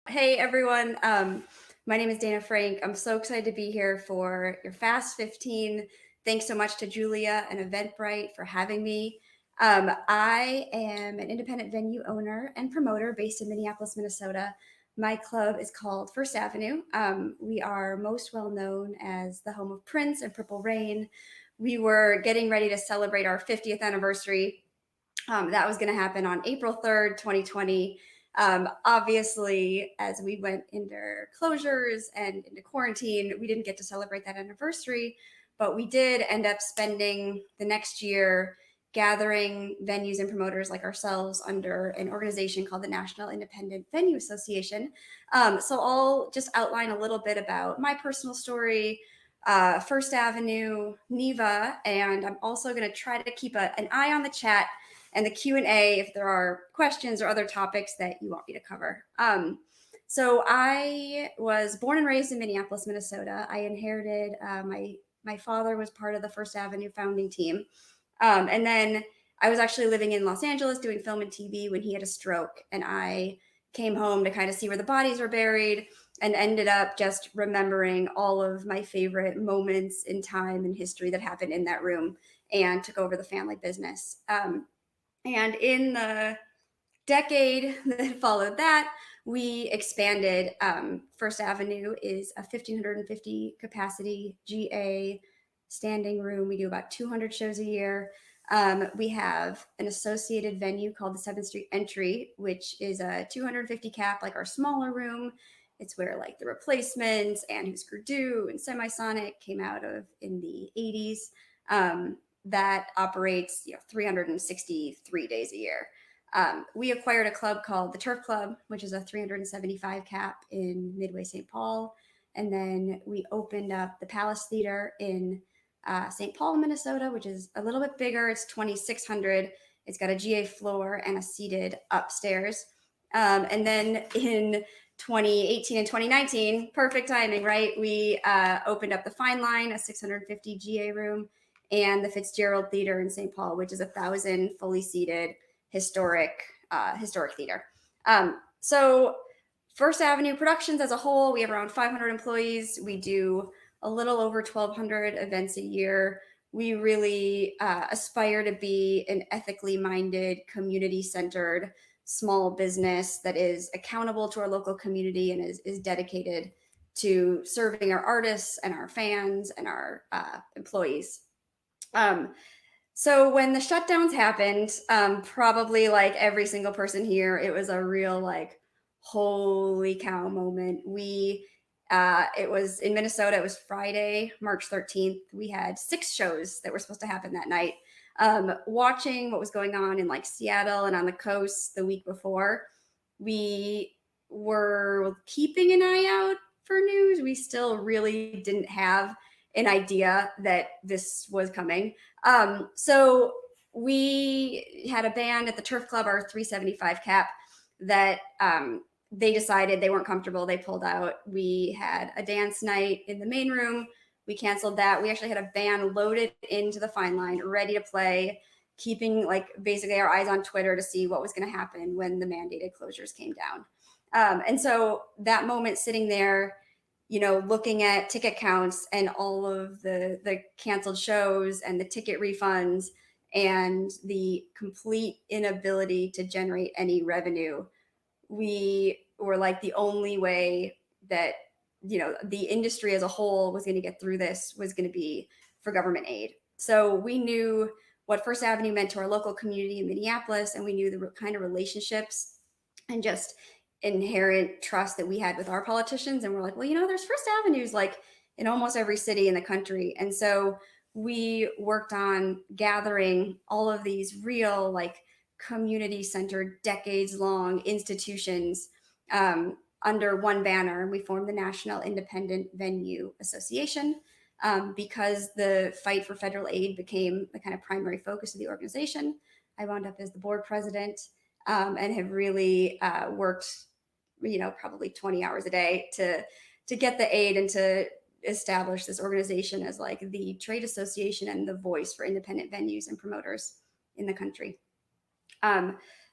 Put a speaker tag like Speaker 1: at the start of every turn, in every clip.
Speaker 1: Hey everyone, my name is Dayna Frank. I'm so excited to be here for your Fast 15. Thanks so much to Julia and Eventbrite for having me. I am an independent venue owner and promoter based in Minneapolis, Minnesota. My club is called First Avenue. We are most well known as the home of Prince and Purple Rain. We were getting ready to celebrate our 50th anniversary. That was going to happen on April 3rd, 2020. Obviously, as we went into closures and into quarantine, we didn't get to celebrate that anniversary, but we did end up spending the next year gathering venues and promoters like ourselves under an organization called the National Independent Venue Association. So I'll just outline a little bit about my personal story, First Avenue, NIVA, and I'm also going to try to keep an eye on the chat and the Q&A if there are questions or other topics that you want me to cover. So I was born and raised in Minneapolis, Minnesota. I inherited my father was part of the First Avenue founding team, and then I was actually living in Los Angeles doing film and TV when he had a stroke, and I came home to kind of see where the bodies were buried and ended up just remembering all of my favorite moments in time and history that happened in that room and took over the family business. And in the decade that followed that, we expanded. First Avenue is a 1,550 capacity GA standing room. We do about 200 shows a year. We have an associated venue called the 7th Street Entry, which is a 250 cap, like our smaller room. It's where like the Replacements and Husker Du and Semisonic came out of in the 80s. That operates 363 days a year. We acquired a club called the Turf Club, which is a 375 cap in Midway St. Paul. And then we opened up the Palace Theater in St. Paul, Minnesota, which is a little bit bigger. It's 2,600. It's got a GA floor and a seated upstairs. And then in 2018 and 2019, perfect timing, right? We opened up the Fine Line, a 650 GA room, and the Fitzgerald Theater in St. Paul, which is 1,000 fully seated historic theater. So First Avenue Productions as a whole, we have around 500 employees. We do a little over 1,200 events a year. We really aspire to be an ethically minded, community-centered small business that is accountable to our local community and is dedicated to serving our artists and our fans and our employees. So when the shutdowns happened, probably like every single person here, it was a real like holy cow moment. It was in Minnesota. It was Friday, March 13th. We had 6 shows that were supposed to happen that night. Watching what was going on in like Seattle and on the coast the week before, we were keeping an eye out for news. We still really didn't have an idea that this was coming. So we had a band at the Turf Club, our 375 cap, that they decided they weren't comfortable. They pulled out. We had a dance night in the main room. We canceled that. We actually had a band loaded into the Fine Line, ready to play, keeping like basically our eyes on Twitter to see what was going to happen when the mandated closures came down. And so that moment sitting there, looking at ticket counts and all of the canceled shows and the ticket refunds and the complete inability to generate any revenue, we were like the only way that, the industry as a whole was going to get through this was going to be for government aid. So we knew what First Avenue meant to our local community in Minneapolis, and we knew the kind of relationships and just inherent trust that we had with our politicians. And we're like, well, there's First Avenues like in almost every city in the country. And so we worked on gathering all of these real like community-centered, decades-long institutions under one banner. We formed the National Independent Venue Association because the fight for federal aid became the kind of primary focus of the organization. I wound up as the board president and have really worked, probably 20 hours a day to get the aid and to establish this organization as like the trade association and the voice for independent venues and promoters in the country.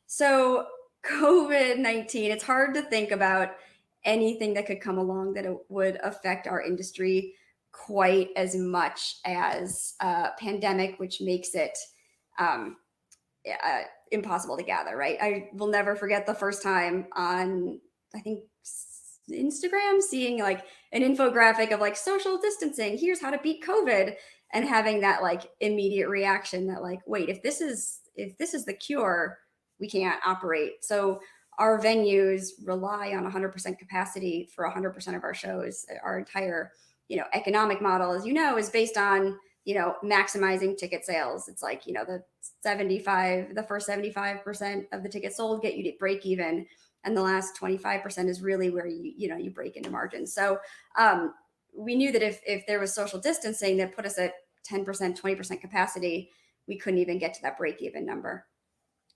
Speaker 1: So COVID-19, it's hard to think about anything that could come along that it would affect our industry quite as much as pandemic, which makes it um, impossible to gather, right? I will never forget the first time on, I think, Instagram, seeing like an infographic of like social distancing, here's how to beat COVID, and having that like immediate reaction that like, wait, if this is the cure, we can't operate. So our venues rely on 100% capacity for 100% of our shows. Our entire, economic model, as you know, is based on, maximizing ticket sales. It's like, the first 75% of the tickets sold get you to break even. And the last 25% is really where you break into margins. So we knew that if there was social distancing that put us at 10%, 20% capacity, we couldn't even get to that break even number.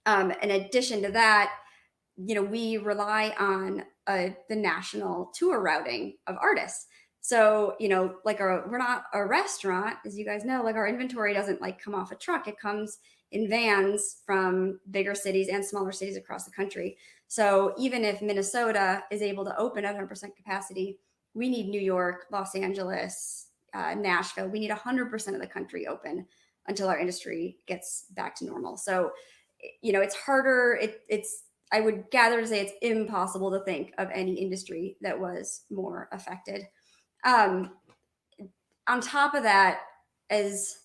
Speaker 1: In addition to that, we rely on the national tour routing of artists. So, like we're not a restaurant, as you guys know, like our inventory doesn't like come off a truck. It comes in vans from bigger cities and smaller cities across the country. So even if Minnesota is able to open at 100% capacity, we need New York, Los Angeles, Nashville. We need 100% of the country open until our industry gets back to normal. So, it's harder. It's I would gather to say it's impossible to think of any industry that was more affected. On top of that, as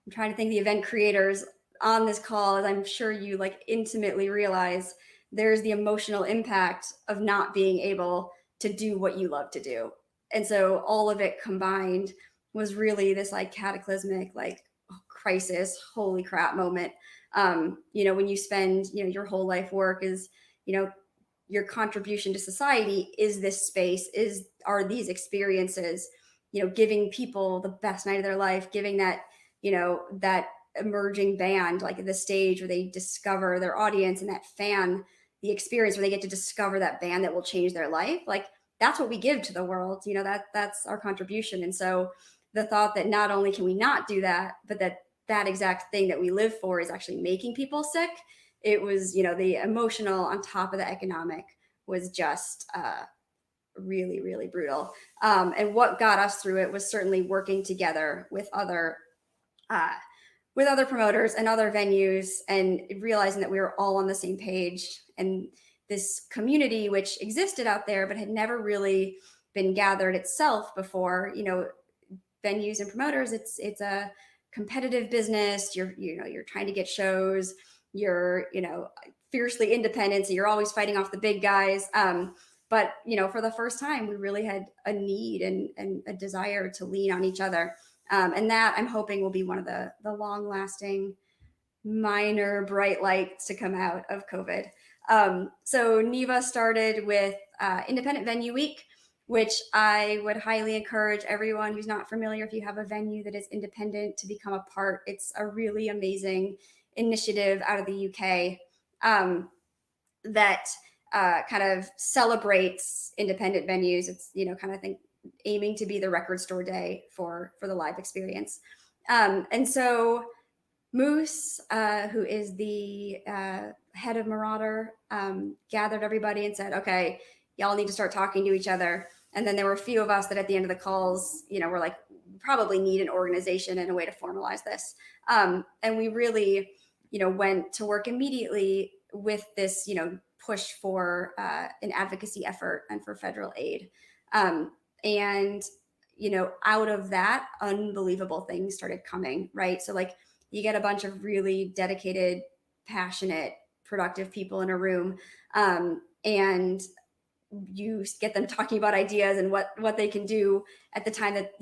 Speaker 1: I'm trying to think, the event creators on this call, as I'm sure you like intimately realize, there's the emotional impact of not being able to do what you love to do. And so all of it combined was really this like cataclysmic, like crisis, holy crap moment. When you spend, your whole life work is, your contribution to society is this space, are these experiences, giving people the best night of their life, giving that, that emerging band like the stage where they discover their audience, and that fan, the experience where they get to discover that band that will change their life. Like that's what we give to the world, that's our contribution. And so the thought that not only can we not do that, but that exact thing that we live for is actually making people sick, it was, the emotional on top of the economic was just really, really brutal. And what got us through it was certainly working together with other promoters and other venues, and realizing that we were all on the same page. And this community, which existed out there but had never really been gathered itself before, venues and promoters, it's a competitive business. You're trying to get shows. You're fiercely independent, so you're always fighting off the big guys. But for the first time, we really had a need and a desire to lean on each other. And that, I'm hoping, will be one of the long-lasting, minor bright lights to come out of COVID. So NIVA started with Independent Venue Week, which I would highly encourage everyone who's not familiar, if you have a venue that is independent, to become a part. It's a really amazing initiative out of the UK that kind of celebrates independent venues. It's, kind of aiming to be the record store day for the live experience. And so Moose, who is the head of Marauder, gathered everybody and said, okay, y'all need to start talking to each other. And then there were a few of us that at the end of the calls, were like, probably need an organization and a way to formalize this. And we really, went to work immediately with this, push for an advocacy effort and for federal aid. And, out of that, unbelievable things started coming, right? So like you get a bunch of really dedicated, passionate, productive people in a room, and you get them talking about ideas and what they can do at the time that,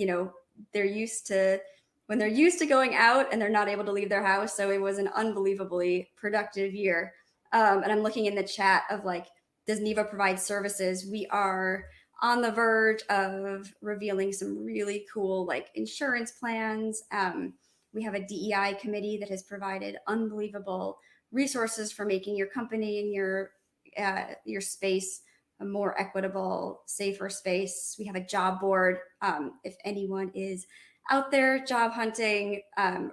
Speaker 1: they're used to, when they're used to going out and they're not able to leave their house. So it was an unbelievably productive year. And I'm looking in the chat of like, does NIVA provide services? We are on the verge of revealing some really cool like insurance plans. We have a DEI committee that has provided unbelievable resources for making your company and your space a more equitable, safer space. We have a job board. If anyone is out there job hunting,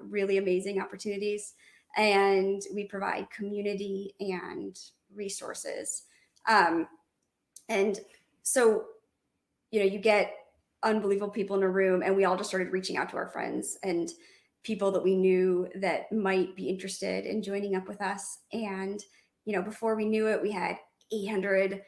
Speaker 1: really amazing opportunities. And we provide community and resources. And So, you get unbelievable people in a room, and we all just started reaching out to our friends and people that we knew that might be interested in joining up with us. And, before we knew it, we had 800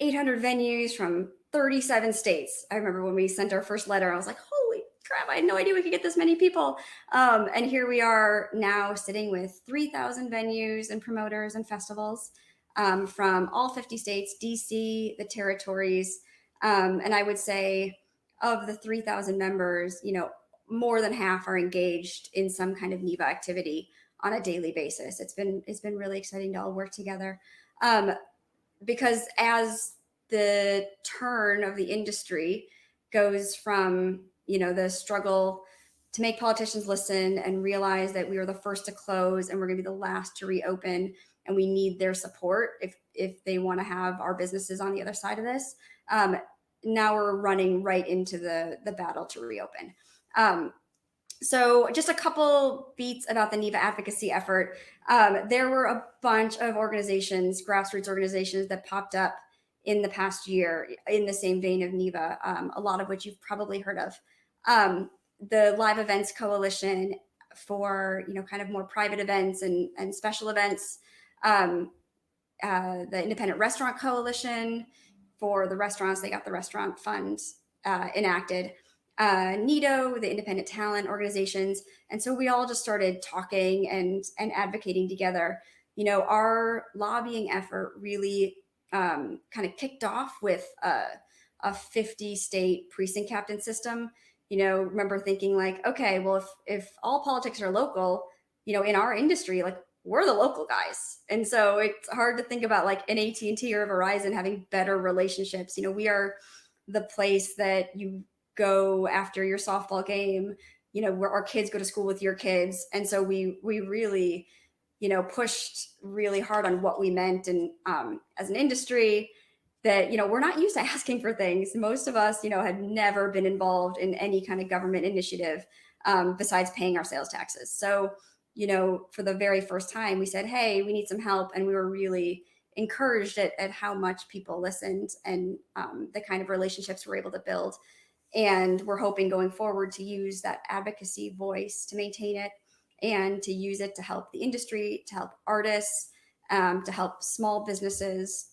Speaker 1: venues from 37 states. I remember when we sent our first letter, I was like, holy crap, I had no idea we could get this many people. And here we are now sitting with 3,000 venues and promoters and festivals from all 50 states, DC, the territories. And I would say of the 3,000 members, more than half are engaged in some kind of NIVA activity on a daily basis. It's been really exciting to all work together, because as the turn of the industry goes from the struggle to make politicians listen and realize that we were the first to close and we're going to be the last to reopen, and we need their support if they want to have our businesses on the other side of this. Now we're running right into the battle to reopen. So just a couple beats about the NIVA advocacy effort. There were a bunch of organizations, grassroots organizations, that popped up in the past year in the same vein of NIVA, a lot of which you've probably heard of. The Live Events Coalition for kind of more private events and special events. The Independent Restaurant Coalition for the restaurants. They got the restaurant fund enacted. NIDO, the independent talent organizations. And so we all just started talking and advocating together. Our lobbying effort really kind of kicked off with a 50 state precinct captain system. Remember thinking like, okay, well, if all politics are local, in our industry, like, we're the local guys. And so it's hard to think about like an AT&T or Verizon having better relationships. We are the place that you go after your softball game, where our kids go to school with your kids. And so we really, pushed really hard on what we meant. And as an industry that, we're not used to asking for things. Most of us, had never been involved in any kind of government initiative besides paying our sales taxes. So, for the very first time, we said, hey, we need some help. And we were really encouraged at how much people listened and the kind of relationships we're able to build. And we're hoping going forward to use that advocacy voice to maintain it and to use it to help the industry, to help artists, to help small businesses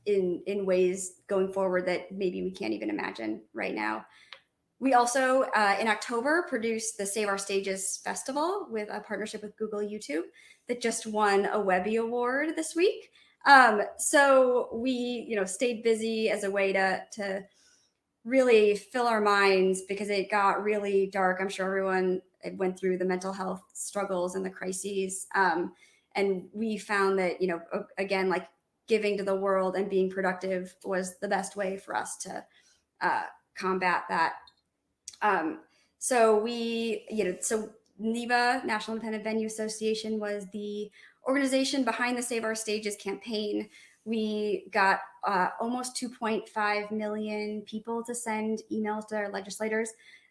Speaker 1: in ways going forward that maybe we can't even imagine right now. We also, in October, produced the Save Our Stages Festival with a partnership with Google YouTube that just won a Webby Award this week. So we, stayed busy as a way to really fill our minds, because it got really dark. I'm sure everyone went through the mental health struggles and the crises. And we found that, again, like giving to the world and being productive was the best way for us to combat that. So NIVA, National Independent Venue Association, was the organization behind the Save Our Stages campaign. We got almost 2.5 million people to send emails to our legislators.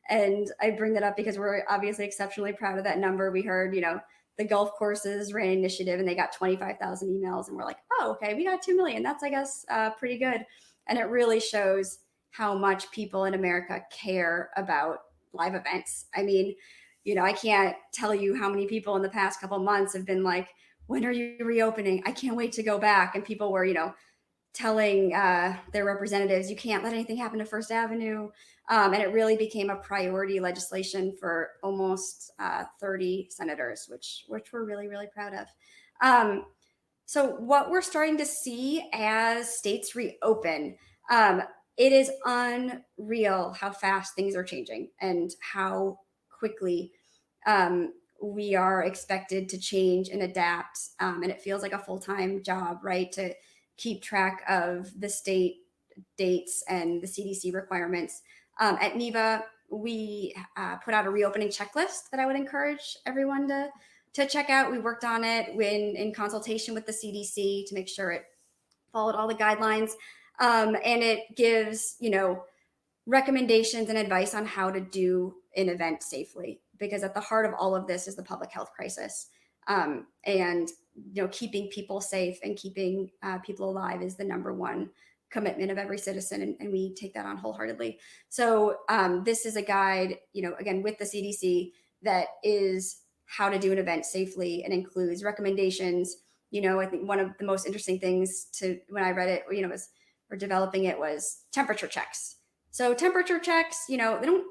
Speaker 1: And I bring that up because we're obviously exceptionally proud of that number. We heard, the golf courses ran an initiative and they got 25,000 emails, and we're like, oh, okay, we got 2 million. That's, I guess, pretty good. And it really shows how much people in America care about live events. I mean, I can't tell you how many people in the past couple months have been like, when are you reopening? I can't wait to go back. And people were, telling their representatives, you can't let anything happen to First Avenue. And it really became a priority legislation for almost 30 senators, which we're really, really proud of. So what we're starting to see as states reopen, it is unreal how fast things are changing and how quickly we are expected to change and adapt. And it feels like a full-time job, right? To keep track of the state dates and the CDC requirements. At NIVA, we put out a reopening checklist that I would encourage everyone to check out. We worked on it in consultation with the CDC to make sure it followed all the guidelines. And it gives, recommendations and advice on how to do an event safely, because at the heart of all of this is the public health crisis. And keeping people safe and keeping people alive is the number one commitment of every citizen, and we take that on wholeheartedly. So this is a guide, again, with the CDC, that is how to do an event safely, and includes recommendations. I think one of the most interesting things when I read it, was, or developing it, was temperature checks. So temperature checks, they don't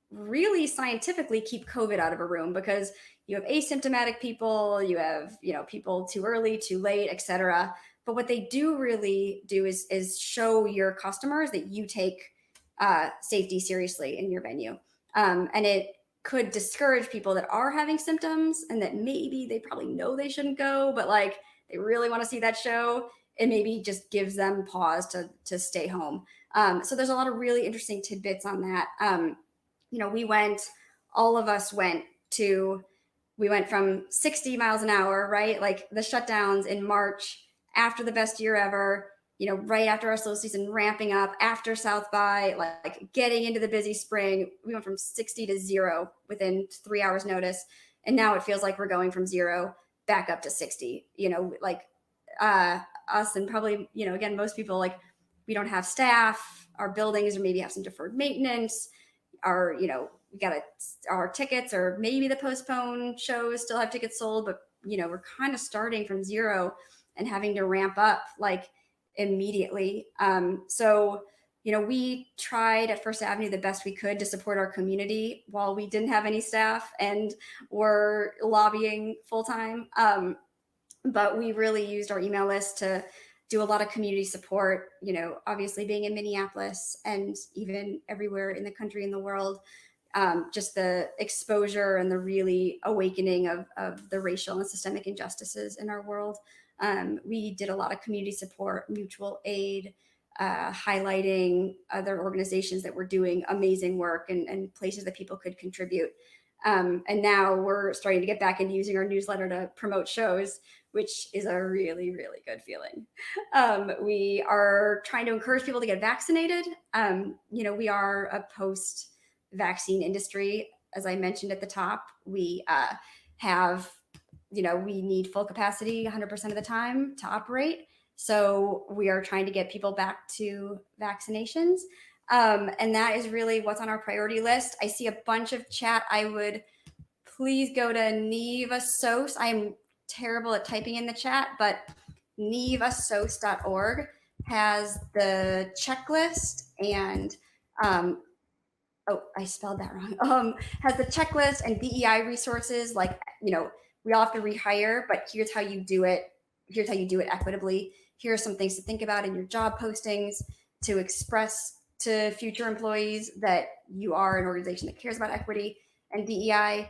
Speaker 1: really scientifically keep COVID out of a room, because you have asymptomatic people, you have, people too early, too late, etc. But what they do really do is show your customers that you take safety seriously in your venue. And it could discourage people that are having symptoms and that maybe they probably know they shouldn't go, but like they really want to see that show. It maybe just gives them pause to stay home. So there's a lot of really interesting tidbits on that. All of us we went from 60 miles an hour, right? Like the shutdowns in March after the best year ever, right after our slow season, ramping up after South by, like getting into the busy spring. We went from 60 to 0 within 3 hours notice. And now it feels like we're going from 0 back up to 60, us, and probably, again, most people, like, we don't have staff, our buildings, or maybe have some deferred maintenance, our tickets, or maybe the postponed shows still have tickets sold, but we're kind of starting from 0 and having to ramp up like immediately. So we tried at First Avenue the best we could to support our community while we didn't have any staff and were lobbying full time. But we really used our email list to do a lot of community support, obviously being in Minneapolis and even everywhere in the country and the world. Just the exposure and the really awakening of the racial and systemic injustices in our world. We did a lot of community support, mutual aid, highlighting other organizations that were doing amazing work, and places that people could contribute. And now we're starting to get back into using our newsletter to promote shows, which is a really, really good feeling. We are trying to encourage people to get vaccinated. We are a post-vaccine industry. As I mentioned at the top, we we need full capacity 100% of the time to operate. So we are trying to get people back to vaccinations. And that is really what's on our priority list. I see a bunch of chat. I would please go to NIVA SOS. I'm terrible at typing in the chat, but nivasos.org has the checklist and I spelled that wrong. Has the checklist and DEI resources. Like, we all have to rehire, but here's how you do it. Here's how you do it equitably. Here are some things to think about in your job postings to express to future employees that you are an organization that cares about equity and DEI.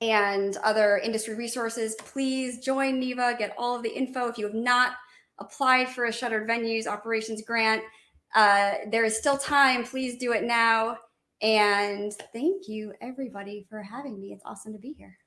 Speaker 1: And other industry resources. Please join NIVA, get all of the info. If you have not applied for a shuttered venues operations grant, there is still time. Please do it now. And thank you, everybody, for having me. It's awesome to be here.